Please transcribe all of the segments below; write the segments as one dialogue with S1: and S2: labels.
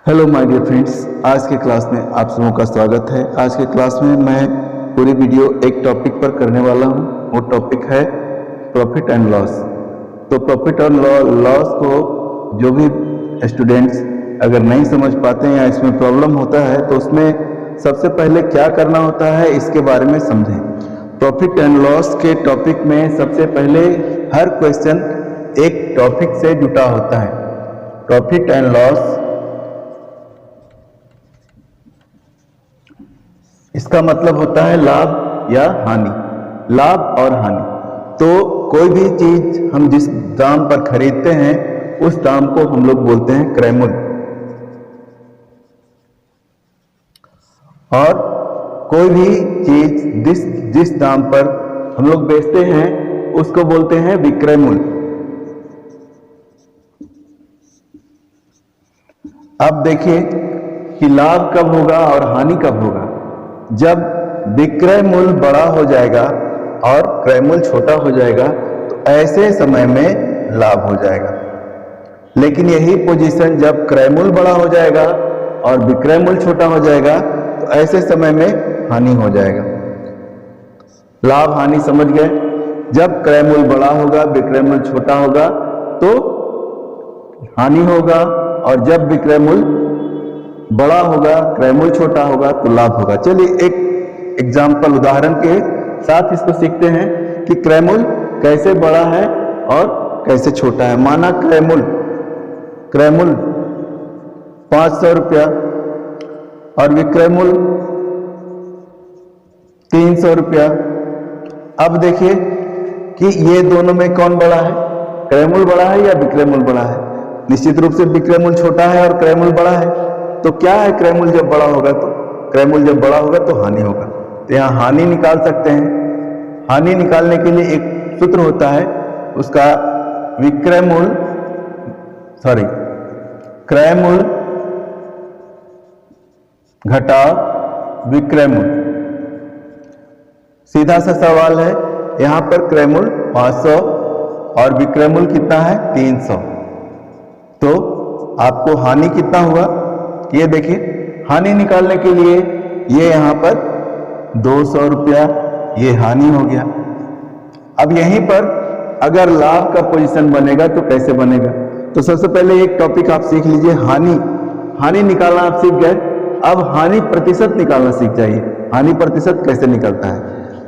S1: Hello my dear friends, आज के class में आप सबों का स्वागत है। आज के क्लास में मैं पूरी वीडियो एक टॉपिक पर करने वाला हूँ। वो टॉपिक है प्रॉफिट एंड लॉस। तो प्रॉफिट और लॉस को जो भी स्टूडेंट्स अगर नहीं समझ पाते हैं या इसमें प्रॉब्लम होता है तो उसमें सबसे पहले क्या करना होता है इसके बारे में समझें। प्रॉफिट एंड लॉस के टॉपिक में सबसे पहले हर क्वेश्चन एक टॉपिक से जुटा होता है। प्रॉफिट एंड लॉस इसका मतलब होता है लाभ या हानि, लाभ और हानि। तो कोई भी चीज हम जिस दाम पर खरीदते हैं उस दाम को हम लोग बोलते हैं क्रय मूल्य, और कोई भी चीज जिस दाम पर हम लोग बेचते हैं उसको बोलते हैं विक्रय मूल्य। अब देखिए कि लाभ कब होगा और हानि कब होगा। जब विक्रय मूल्य बड़ा हो जाएगा और क्रय मूल्य छोटा हो जाएगा तो ऐसे समय में लाभ हो जाएगा। लेकिन यही पोजीशन जब क्रय मूल्य बड़ा हो जाएगा और विक्रय मूल्य छोटा हो जाएगा तो ऐसे समय में हानि हो जाएगा। लाभ हानि समझ गए। जब क्रय मूल्य बड़ा होगा विक्रय मूल्य छोटा होगा तो हानि होगा, और जब विक्रय मूल्य बड़ा होगा क्रय मूल्य छोटा होगा तो लाभ होगा। चलिए एक एग्जाम्पल उदाहरण के साथ इसको सीखते हैं कि क्रय मूल्य कैसे बड़ा है और कैसे छोटा है। माना क्रय मूल्य 500 रुपया और विक्रय मूल्य 300 रुपया। अब देखिए कि ये दोनों में कौन बड़ा है, क्रय मूल्य बड़ा है या विक्रय मूल्य बड़ा है। निश्चित रूप से विक्रय मूल्य छोटा है और क्रय मूल्य बड़ा है। तो क्या है, क्रय मूल्य जब बड़ा होगा तो हानि होगा। तो यहाँ हानि निकाल सकते हैं। हानि निकालने के लिए एक सूत्र होता है, उसका क्रय मूल्य घटाव विक्रय मूल्य। सीधा सा सवाल है, यहाँ पर क्रय मूल्य 500 और विक्रय मूल्य कितना है 300, तो आपको हानि कितना हुआ ये देखिए। हानि निकालने के लिए ये यहाँ पर 200 रुपया ये हानि हो गया। अब यहीं पर अगर लाभ का पोजीशन बनेगा तो कैसे बनेगा। तो सबसे पहले एक टॉपिक आप सीख लीजिए, हानि निकालना आप सीख गए। अब हानि प्रतिशत निकालना सीख जाइए। हानि प्रतिशत कैसे निकलता है।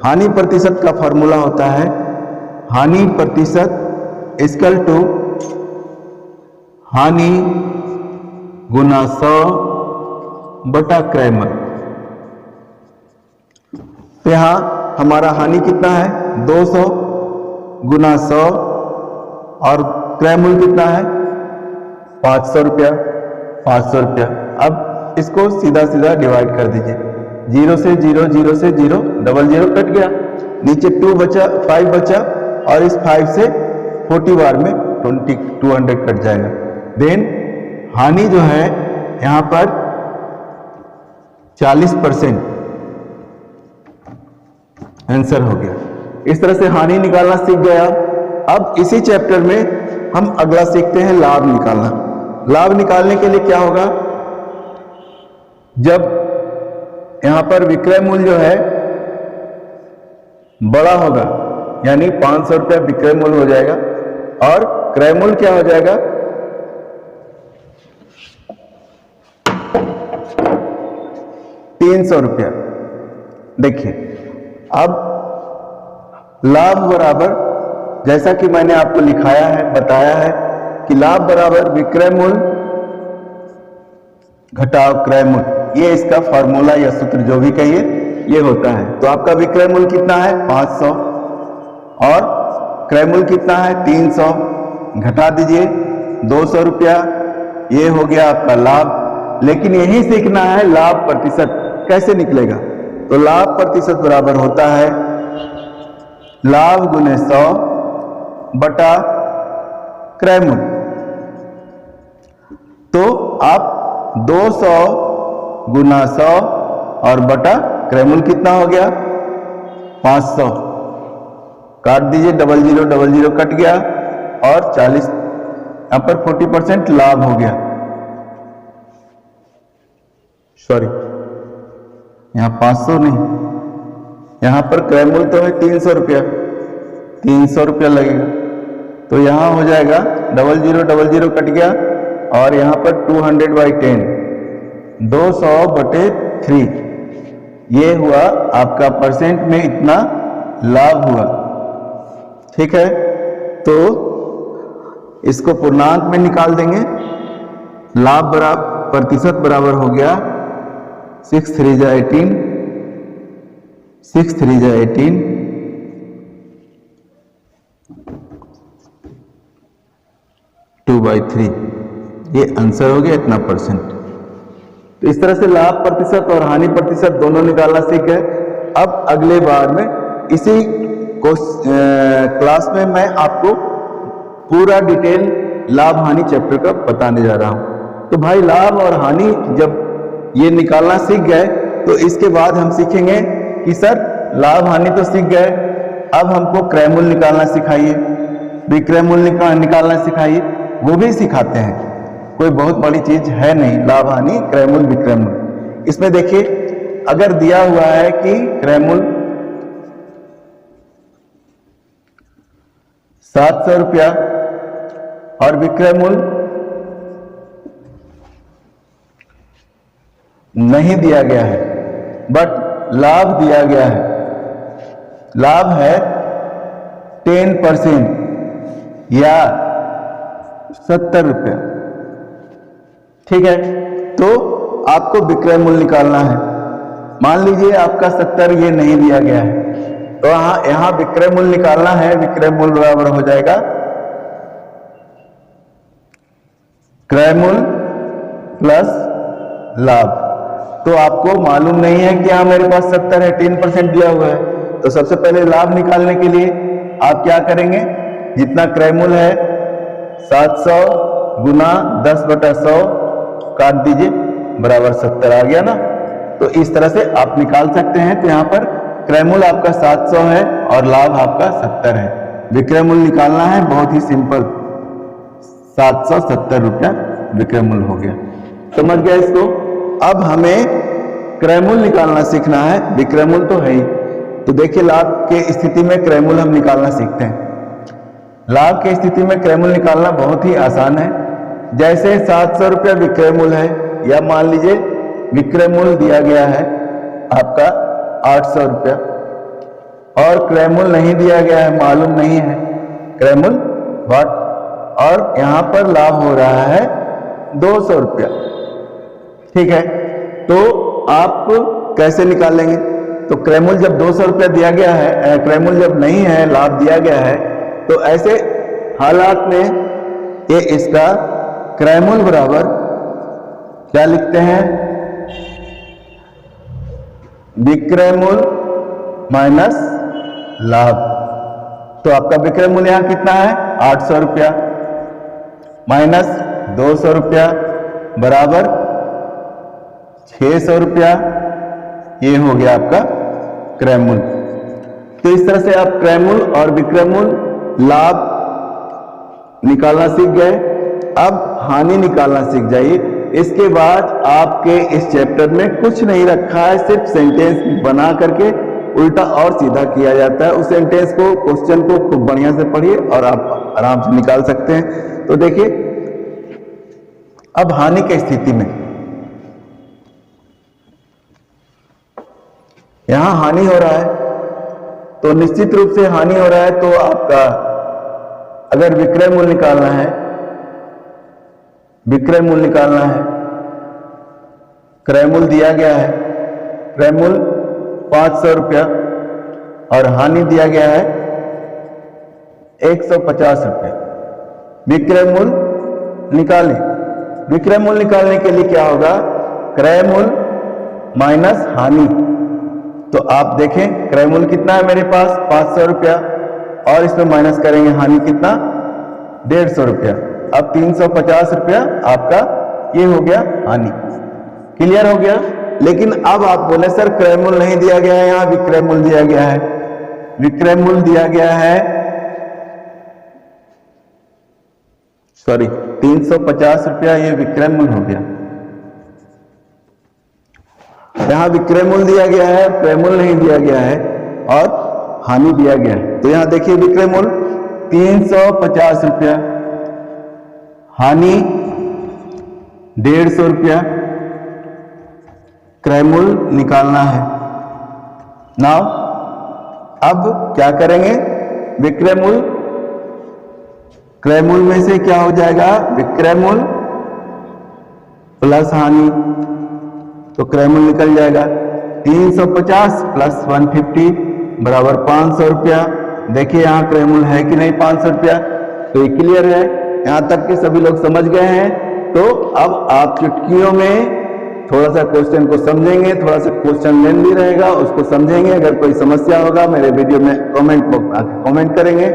S1: हानि प्रतिशत का फॉर्मूला होता है हानि प्रतिशत इक्वल टू हानि गुना 100 बटा क्रय मूल्य। तो यहां हमारा हानि कितना है 200 गुना 100 और क्रय मूल्य कितना है 500 रुपया। अब इसको सीधा सीधा डिवाइड कर दीजिए। 0 से 0, 0 से 0, डबल 0 कट गया, नीचे 2 बचा, 5 बचा, और इस 5 से 40 बार में 200 कट जाएगा। देन हानि जो है यहां पर 40% आंसर हो गया। इस तरह से हानि निकालना सीख गया। अब इसी चैप्टर में हम अगला सीखते हैं लाभ निकालना। लाभ निकालने के लिए क्या होगा, जब यहां पर विक्रय मूल्य जो है बड़ा होगा यानी 500 रुपया विक्रय मूल्य हो जाएगा और क्रय मूल्य क्या हो जाएगा 300 रुपया। देखिए अब लाभ बराबर, जैसा कि मैंने आपको लिखाया है, बताया है कि लाभ बराबर विक्रय मूल्य घटाव क्रय मूल्य। ये इसका फॉर्मूला या सूत्र जो भी कहिए ये होता है। तो आपका विक्रय मूल्य कितना है 500 और क्रय मूल्य कितना है 300, घटा दीजिए 200 रुपया, ये हो गया आपका लाभ। लेकिन यही सीखना है लाभ प्रतिशत कैसे निकलेगा। तो लाभ प्रतिशत बराबर होता है लाभ गुने 100 बटा क्रय मूल्य। तो आप 200 गुना 100 और बटा क्रय मूल्य कितना हो गया 500, काट दीजिए, डबल 0 कट गया, और 40 यहां पर 40% लाभ हो गया। सॉरी, यहाँ 500 नहीं, यहाँ पर क्रय मूल्य तो है 300 रुपया, 300 रुपया लगेगा। तो यहाँ हो जाएगा 0000 कट गया और यहाँ पर 200/10, 200/3, ये हुआ आपका परसेंट में इतना लाभ हुआ। ठीक है, तो इसको पूर्णांक में निकाल देंगे। लाभ बराबर प्रतिशत बराबर हो गया 6 3 जा 18, 6 3 जा 18, 2/3, ये आंसर हो गया इतना परसेंट। तो इस तरह से लाभ प्रतिशत और हानि प्रतिशत दोनों निकालना सीख गए। अब अगले बार में इसी क्लास में मैं आपको पूरा डिटेल लाभ हानि चैप्टर का बताने जा रहा हूं। तो भाई लाभ और हानि जब ये निकालना सीख गए तो इसके बाद हम सीखेंगे कि सर लाभ हानि तो सीख गए, अब हमको क्रय मूल्य निकालना सिखाइए, विक्रय मूल्य निकालना सिखाइए। वो भी सिखाते हैं, कोई बहुत बड़ी चीज है नहीं। लाभ हानि क्रय मूल्य विक्रय मूल्य, इसमें देखिए अगर दिया हुआ है कि क्रय मूल्य 700 रुपया और विक्रय मूल्य नहीं दिया गया है, बट लाभ दिया गया है। लाभ है 10% या 70 रुपया। ठीक है, तो आपको विक्रय मूल्य निकालना है। मान लीजिए आपका 70 ये नहीं दिया गया है, तो यहां विक्रय मूल्य निकालना है। विक्रय मूल्य बराबर हो जाएगा क्रय मूल्य प्लस लाभ। तो आपको मालूम नहीं है कि यहां मेरे पास 70 है, 10% दिया हुआ है, तो सबसे पहले लाभ निकालने के लिए आप क्या करेंगे, जितना क्रय मूल्य है 700 गुना 10/100 काट दीजिए, बराबर 70 आ गया ना। तो इस तरह से आप निकाल सकते हैं। तो यहाँ पर क्रय मूल्य आपका 700 है और लाभ आपका 70 है। विक्रय मूल्य निकालना है, बहुत ही सिंपल, 770 रुपया विक्रय मूल्य हो गया। समझ गया इसको? अब हमें क्रय मूल्य निकालना सीखना है, विक्रय मूल्य तो है ही। तो देखिए लाभ के स्थिति में क्रय मूल्य हम निकालना सीखते हैं। लाभ की स्थिति में क्रय मूल्य निकालना बहुत ही आसान है। जैसे 700 रुपया विक्रय मूल्य है, या मान लीजिए विक्रय मूल्य दिया गया है आपका 800 रुपया और क्रय मूल्य नहीं दिया गया है, मालूम नहीं है क्रय मूल्य व्हाट, और यहां पर लाभ हो रहा है 200 रुपया। ठीक है, तो आप कैसे निकालेंगे? तो क्रय मूल्य जब 200 रुपया दिया गया है, क्रय मूल्य जब नहीं है, लाभ दिया गया है, तो ऐसे हालात में ये इसका क्रय मूल्य बराबर क्या लिखते हैं, विक्रय मूल्य माइनस लाभ। तो आपका विक्रय मूल्य यहां कितना है 800 रुपया माइनस 200 रुपया बराबर 600 रुपया, ये हो गया आपका क्रय मूल्य। तो इस तरह से आप क्रय मूल्य और विक्रय मूल्य लाभ निकालना सीख गए। अब हानि निकालना सीख जाइए। इसके बाद आपके इस चैप्टर में कुछ नहीं रखा है, सिर्फ सेंटेंस बना करके उल्टा और सीधा किया जाता है। उस सेंटेंस को, क्वेश्चन को खूब बढ़िया से पढ़िए और आप आराम से निकाल सकते हैं। तो देखिए अब हानि की स्थिति में यहां हानि हो रहा है, तो निश्चित रूप से हानि हो रहा है। तो आपका अगर विक्रय मूल्य निकालना है, विक्रय मूल्य निकालना है, क्रय मूल्य दिया गया है, क्रय मूल्य 500 रुपया और हानि दिया गया है 150 रुपया। विक्रय मूल्य निकालें। विक्रय मूल्य निकालने के लिए क्या होगा, क्रय मूल्य माइनस हानि। तो आप देखें क्रय मूल्य कितना है मेरे पास 500 रुपया और इसमें माइनस करेंगे हानि कितना 150 रुपया। अब 350 रुपया आपका ये हो गया हानि। क्लियर हो गया? लेकिन अब आप बोले सर क्रय मूल्य नहीं दिया गया है, यहां विक्रय मूल्य दिया गया है। विक्रय मूल्य दिया गया है, सॉरी 350 रुपया, ये विक्रय मूल्य हो गया। यहाँ विक्रय मूल्य दिया गया है, क्रय मूल्य नहीं दिया गया है और हानि दिया गया है। तो यहाँ देखिए विक्रय मूल्य 350 रुपया, हानि 150 रुपया, क्रय मूल्य निकालना है। नाउ अब क्या करेंगे, विक्रय मूल्य क्रय मूल्य में से क्या हो जाएगा, विक्रय मूल्य प्लस हानि, तो क्रय मूल्य निकल जाएगा 350 प्लस 150 बराबर 500 रुपया। देखिए यहाँ क्रय मूल्य है कि नहीं 500 रुपया, तो ये क्लियर है। यहाँ तक के सभी लोग समझ गए हैं। तो अब आप चुटकियों में थोड़ा सा क्वेश्चन को समझेंगे, थोड़ा सा क्वेश्चन लेंदी रहेगा, उसको समझेंगे। अगर कोई समस्या होगा मेरे वीडियो में कमेंट करेंगे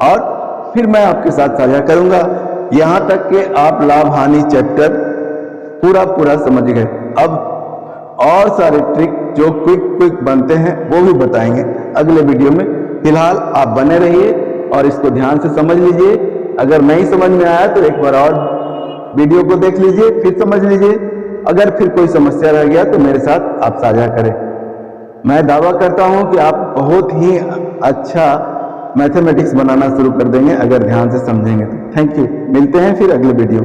S1: और फिर मैं आपके साथ साझा करूंगा। यहाँ तक कि आप लाभ हानि चैप्टर पूरा समझ गए। अब और सारे ट्रिक जो क्विक बनते हैं वो भी बताएंगे अगले वीडियो में। फिलहाल आप बने रहिए और इसको ध्यान से समझ लीजिए। अगर नहीं समझ में आया तो एक बार और वीडियो को देख लीजिए, फिर समझ लीजिए। अगर फिर कोई समस्या रह गया तो मेरे साथ आप साझा करें। मैं दावा करता हूं कि आप बहुत ही अच्छा मैथमेटिक्स बनाना शुरू कर देंगे अगर ध्यान से समझेंगे तो। थैंक यू, मिलते हैं फिर अगले वीडियो।